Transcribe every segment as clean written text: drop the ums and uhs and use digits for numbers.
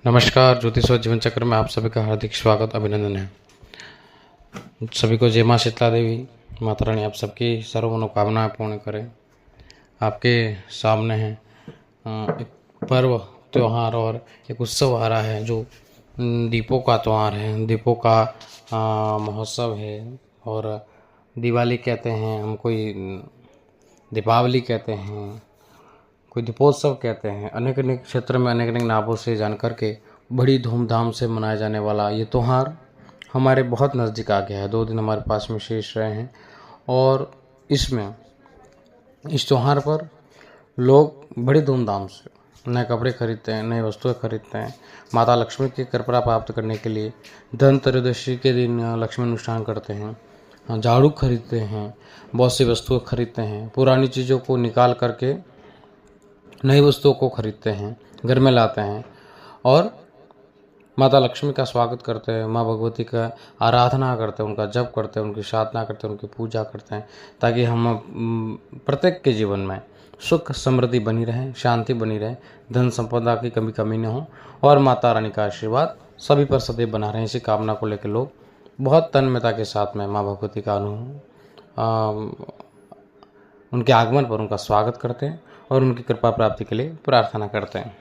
नमस्कार, ज्योतिष और जीवन चक्र में आप सभी का हार्दिक स्वागत अभिनंदन है। सभी को जय माँ शीतला देवी। माता रानी आप सबकी सर्व मनोकामनाएं पूर्ण करें। आपके सामने है एक पर्व त्यौहार और एक उत्सव आ रहा है जो दीपों का त्यौहार है, दीपों का महोत्सव है। और दिवाली कहते हैं, हम कोई दीपावली कहते हैं, कोई दीपोत्सव कहते हैं। अनेक अनेक क्षेत्र में अनेक अनेक नामों से जान कर के बड़ी धूमधाम से मनाया जाने वाला ये त्यौहार हमारे बहुत नज़दीक आ गया है। 2 दिन हमारे पास में शेष रहे हैं और इस त्यौहार पर लोग बड़ी धूमधाम से नए कपड़े खरीदते हैं, नई वस्तुएं खरीदते हैं। माता लक्ष्मी की कृपा प्राप्त करने के लिए धनत्रयोदशी के दिन लक्ष्मी अनुष्ठान करते हैं, झाड़ू खरीदते हैं, बहुत सी वस्तुएं खरीदते हैं, पुरानी चीज़ों को निकाल करके नई वस्तुओं को खरीदते हैं, घर में लाते हैं और माता लक्ष्मी का स्वागत करते हैं, माँ भगवती का आराधना करते हैं, उनका जप करते हैं, उनकी साधना करते हैं, उनकी पूजा करते हैं, ताकि हम प्रत्येक के जीवन में सुख समृद्धि बनी रहे, शांति बनी रहे, धन संपदा की कमी न हो और माता रानी का आशीर्वाद सभी पर सदैव बना रहे। इसी कामना को लेकर लोग बहुत तन्मयता के साथ में माँ भगवती का उनके आगमन पर उनका स्वागत करते हैं और उनकी कृपा प्राप्ति के लिए प्रार्थना करते हैं।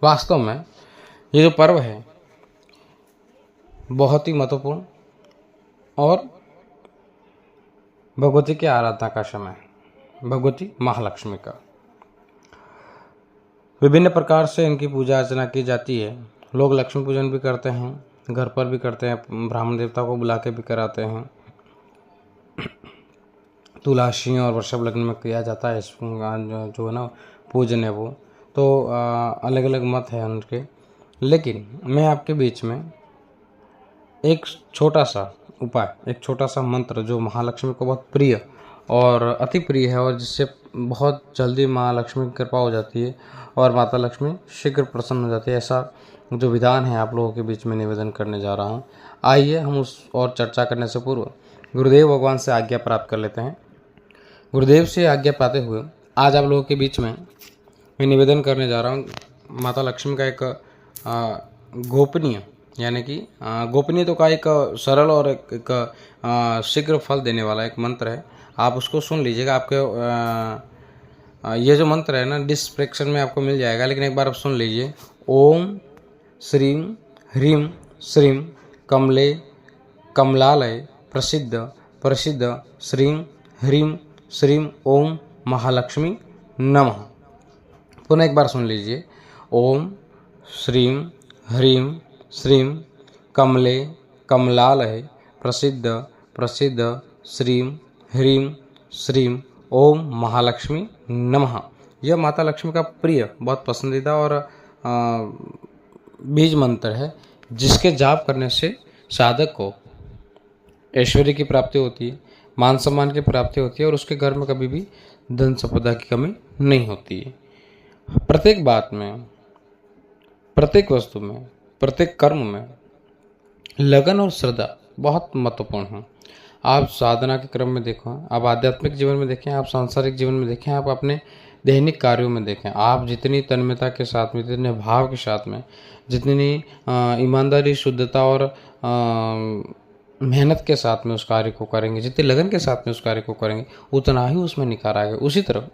वास्तव में ये जो पर्व है बहुत ही महत्वपूर्ण और भगवती की आराधना का समय, भगवती महालक्ष्मी का विभिन्न प्रकार से इनकी पूजा अर्चना की जाती है। लोग लक्ष्मी पूजन भी करते हैं, घर पर भी करते हैं, ब्राह्मण देवता को बुला के भी कराते हैं। तुलासी और वृषभ लग्न में किया जाता है जो है ना पूजन है वो तो अलग अलग मत है उनके। लेकिन मैं आपके बीच में एक छोटा सा उपाय, एक छोटा सा मंत्र जो महालक्ष्मी को बहुत प्रिय और अति प्रिय है और जिससे बहुत जल्दी माँ लक्ष्मी की कृपा हो जाती है और माता लक्ष्मी शीघ्र प्रसन्न हो जाती है, ऐसा जो विधान है आप लोगों के बीच में निवेदन करने जा रहा हूँ। आइए हम उस और चर्चा करने से पूर्व गुरुदेव भगवान से आज्ञा प्राप्त कर लेते हैं। गुरुदेव से आज्ञा पाते हुए आज आप लोगों के बीच में मैं निवेदन करने जा रहा हूँ माता लक्ष्मी का एक गोपनीय, यानी कि गोपनीय तो का एक सरल और एक शीघ्र फल देने वाला एक मंत्र है। आप उसको सुन लीजिएगा। आपके ये जो मंत्र है ना डिस्क्रिप्शन में आपको मिल जाएगा, लेकिन एक बार आप सुन लीजिए। ओम श्रीं ह्रीं श्रीं कमले कमलालय प्रसिद्ध प्रसिद्ध श्रीं ह्रीं श्रीं ओम महालक्ष्मी नमः। पुनः एक बार सुन लीजिए। ओम श्रीं ह्रीं श्रीं कमले कमलालय प्रसिद्ध प्रसिद्ध श्रीं ह्रीं श्रीं ओम महालक्ष्मी नमः। यह माता लक्ष्मी का प्रिय, बहुत पसंदीदा और बीज मंत्र है, जिसके जाप करने से साधक को ऐश्वर्य की प्राप्ति होती है, मान सम्मान की प्राप्ति होती है और उसके घर में कभी भी धन संपदा की कमी नहीं होती है। प्रत्येक बात में, प्रत्येक वस्तु में, प्रत्येक कर्म में लगन और श्रद्धा बहुत महत्वपूर्ण है। आप साधना के क्रम में देखो, आप आध्यात्मिक जीवन में देखें, आप सांसारिक जीवन में देखें, आप अपने दैनिक कार्यों में देखें, आप जितनी तन्मयता के साथ में, जितने भाव के साथ में, जितनी ईमानदारी, शुद्धता और मेहनत के साथ में उस कार्य को करेंगे, जितने लगन के साथ में उस कार्य को करेंगे, उतना ही उसमें निखार आएगा। उसी तरह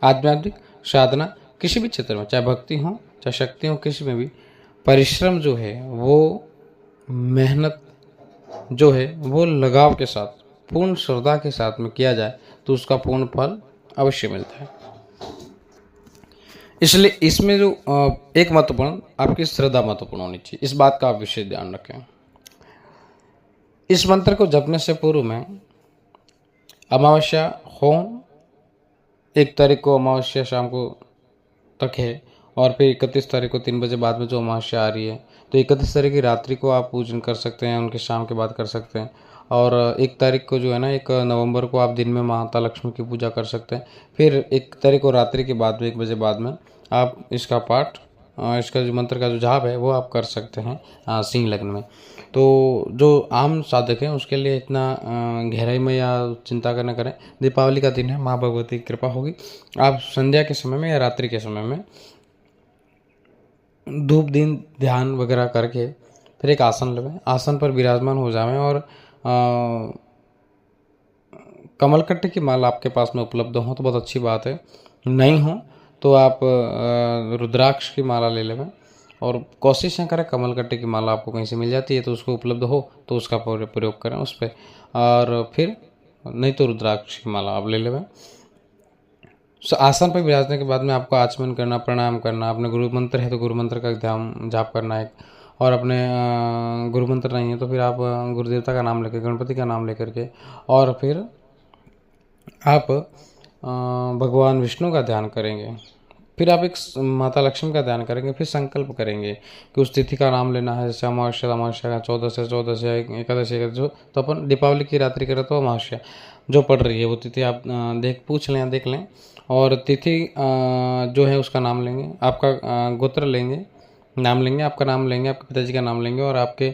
आध्यात्मिक साधना किसी भी क्षेत्र में, चाहे भक्ति हो चाहे शक्ति हो, किसी में भी परिश्रम जो है वो, मेहनत जो है वो लगाव के साथ, पूर्ण श्रद्धा के साथ में किया जाए तो उसका पूर्ण फल अवश्य मिलता है। इसलिए इसमें जो एक महत्वपूर्ण, आपकी श्रद्धा महत्वपूर्ण होनी चाहिए। इस बात का आप विशेष ध्यान रखें। इस मंत्र को जपने से पूर्व में अमावस्या होम 1 तारीख को अमावस्या शाम को तक है और फिर 31 तारीख को 3 बजे बाद में जो अमावस्या आ रही है, तो 31 तारीख की रात्रि को आप पूजन कर सकते हैं, उनके शाम के बाद कर सकते हैं। और 1 तारीख को जो है ना 1 नवंबर को आप दिन में माता लक्ष्मी की पूजा कर सकते हैं। फिर 1 तारीख को रात्रि के बाद में 1 बजे बाद में आप इसका पाठ, इसका जो मंत्र का जो जाप है वो आप कर सकते हैं सिंह लग्न में। तो जो आम साधक हैं उसके लिए इतना गहराई में या चिंता न करें। दीपावली का दिन है, माँ भगवती की कृपा होगी। आप संध्या के समय में या रात्रि के समय में धूप दिन ध्यान वगैरह करके फिर एक आसन लेवें, आसन पर विराजमान हो जाएं और कमलकट्टे की माला आपके पास में उपलब्ध हो तो बहुत अच्छी बात है, नहीं हो तो आप रुद्राक्ष की माला ले लेवें और कोशिश न करें कमलकट्टे की माला आपको कहीं से मिल जाती है तो उसको उपलब्ध हो तो उसका प्रयोग करें उस पर, और फिर नहीं तो रुद्राक्ष की माला आप ले लेवें। आसन पर विराजने के बाद में आपको आचमन करना, प्रणाम करना, अपने गुरु मंत्र है तो गुरु मंत्र का ध्यान जाप करना है, और अपने गुरु मंत्र नहीं है तो फिर आप गुरुदेवता का नाम लेकर, गणपति का नाम लेकर के, और फिर आप भगवान विष्णु का ध्यान करेंगे। फिर आप एक माता लक्ष्मी का ध्यान करेंगे, फिर संकल्प करेंगे कि उस तिथि का नाम लेना है, जैसे अमावस्या का 14 से 14 से एकादशी तो अपन दीपावली की रात्रि करें तो अमावस्या जो पड़ रही है वो तिथि आप पूछ लें, देख लें, और तिथि जो है उसका नाम लेंगे, आपका गोत्र लेंगे, नाम लेंगे, आपका नाम लेंगे, आपके पिताजी का नाम लेंगे, और आपके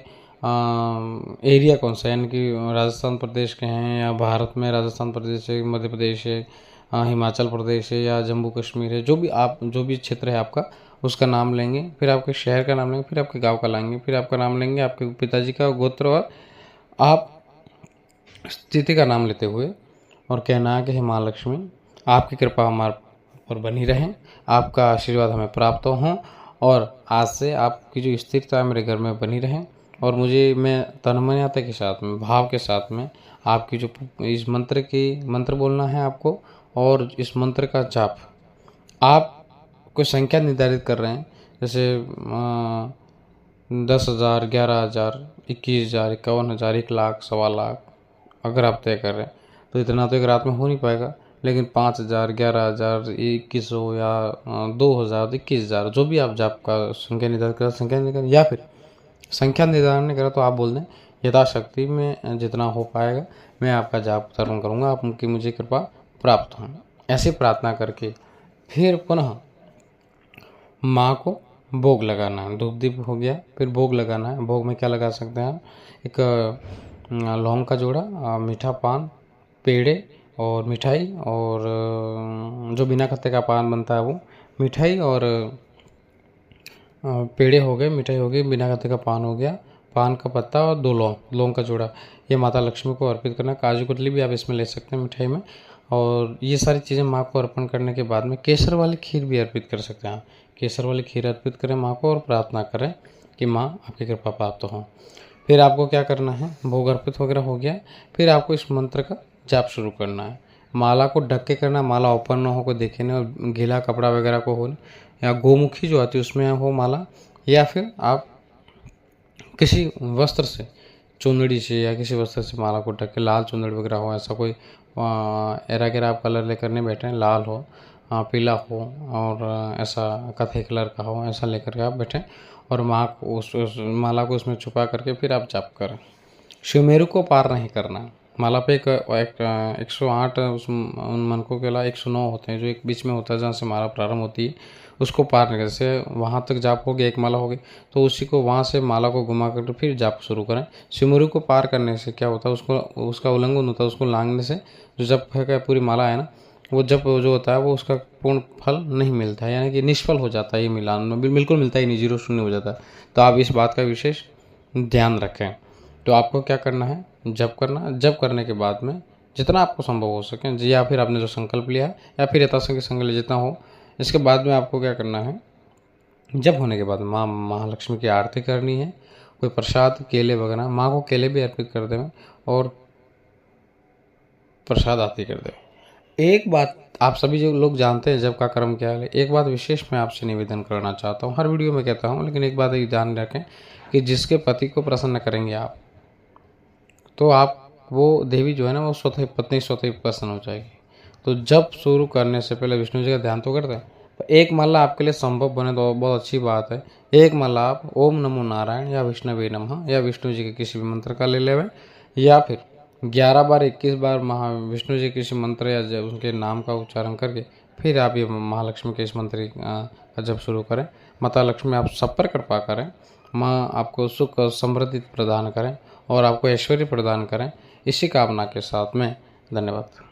एरिया कौन सा है, यानी कि राजस्थान प्रदेश के हैं या भारत में राजस्थान प्रदेश है, मध्य प्रदेश है, हिमाचल प्रदेश है या जम्मू कश्मीर है, जो भी क्षेत्र है आपका उसका नाम लेंगे, फिर आपके शहर का नाम लेंगे, फिर आपके गांव का लेंगे, फिर आपका नाम लेंगे, आपके पिताजी का गोत्र, और आप तिथि का नाम लेते हुए और कहना है कि हे माँ लक्ष्मी आपकी कृपा हमारे पर बनी रहें, आपका आशीर्वाद हमें प्राप्त हो, और आज से आपकी जो स्थिरता है मेरे घर में बनी रहें, और मुझे मैं तन्मयता के साथ में, भाव के साथ में आपकी जो इस मंत्र बोलना है आपको, और इस मंत्र का जाप आप कोई संख्या निर्धारित कर रहे हैं, जैसे 10,000, 11,000, 21,000, 51,000, 1,00,000, 1,25,000 अगर आप तय कर रहे हैं तो इतना तो एक रात में हो नहीं पाएगा, लेकिन 5,000, 11,000, 2,100 या 2,000, 21,000 जो भी आप जाप का संख्या निर्धारित करें, संख्या निर्धारित, या फिर संख्या निर्धारण नहीं करा तो आप बोल दें यथाशक्ति में जितना हो पाएगा मैं आपका जाप उत्तरण करूँगा, आप उनकी मुझे कृपा प्राप्त हो। ऐसी प्रार्थना करके फिर पुनः माँ को भोग लगाना है, धूप दीप हो गया, फिर भोग लगाना है। भोग में क्या लगा सकते हैं, एक लौंग का जोड़ा, मीठा पान, पेड़े और मिठाई, और जो बिना खट्टे का पान बनता है वो, मिठाई और पेड़े हो गए, मिठाई हो गई, बिना खट्टे का पान हो गया, पान का पत्ता और 2 लौंग का जोड़ा, ये माता लक्ष्मी को अर्पित करना। काजू कतली भी आप इसमें ले सकते हैं मिठाई में, और ये सारी चीज़ें माँ को अर्पण करने के बाद में केसर वाली खीर भी अर्पित कर सकते हैं। केसर वाली खीर अर्पित करें माँ को और प्रार्थना करें कि माँ आपकी कृपा प्राप्त हो। फिर आपको क्या करना है, भोग अर्पित वगैरह हो गया, फिर आपको इस मंत्र का जाप शुरू करना है। माला को ढक के करना, माला ओपन ना हो, को देखे नहीं, और गीला कपड़ा वगैरह को हो, या गोमुखी जो आती है उसमें हो माला, या फिर आप किसी वस्त्र से, चुंदड़ी से या किसी वस्त्र से माला को ढक के, लाल चुंदड़ी वगैरह हो, ऐसा कोई एरा गेरा आप कलर लेकर नहीं बैठे, लाल हो, पीला हो, और ऐसा कथई कलर का हो, ऐसा लेकर के आप बैठें, और माँ को उस माला को उसमें छुपा करके फिर आप जाप करें। शिवमेरु को पार नहीं करना। माला पे एक 108 उन मनकों के अलावा 109 होते हैं जो एक बीच में होता है जहाँ से माला प्रारंभ होती है, उसको पार नहीं, जैसे वहाँ तक जाप हो गया, एक माला हो गई तो उसी को वहाँ से माला को घुमा कर फिर जाप शुरू करें। शिवमेरु को पार करने से क्या होता है, उसका उल्लंघन होता है, उसको लांघने से जो जप है पूरी माला है ना, वो जप जो होता है वो उसका पूर्ण फल नहीं मिलता है, यानी कि निष्फल हो जाता है, ये मिलान में बिल्कुल मिलता ही नहीं, 0 शून्य हो जाता है। तो आप इस बात का विशेष ध्यान रखें। तो आपको क्या करना है, जप करना, जप करने के बाद में जितना आपको संभव हो सके, या फिर आपने जो संकल्प लिया है, या फिर यथाशक्ति संकल्प जितना हो, इसके बाद में आपको क्या करना है, जप होने के बाद माँ महालक्ष्मी की आरती करनी है। कोई प्रसाद, केले वगैरह, माँ को केले भी अर्पित कर दें और प्रसाद आरती कर दें। एक बात आप सभी जो लोग जानते हैं जब का कर्म क्या है, एक बात विशेष मैं आपसे निवेदन करना चाहता हूँ, हर वीडियो में कहता हूँ, लेकिन एक बात ये ध्यान रखें कि जिसके पति को प्रसन्न करेंगे आप, तो आप वो देवी जो है ना वो स्वतः पत्नी स्वतः ही प्रसन्न हो जाएगी। तो जब शुरू करने से पहले विष्णु जी का ध्यान तो करते हैं, तो एक माला आपके लिए संभव बने तो बहुत अच्छी बात है। एक माला आप ओम नमो नारायण या विष्णुवे नमः या विष्णु जी के किसी भी मंत्र का ले लेवें, या फिर 11 बार 21 बार विष्णु जी किसी मंत्र या उनके नाम का उच्चारण करके फिर आप ये महालक्ष्मी के इस मंत्र का जब शुरू करें। माता लक्ष्मी आप सब पर कृपा करें, माँ आपको सुख समृद्धि प्रदान करें और आपको ऐश्वर्य प्रदान करें। इसी कामना के साथ में धन्यवाद।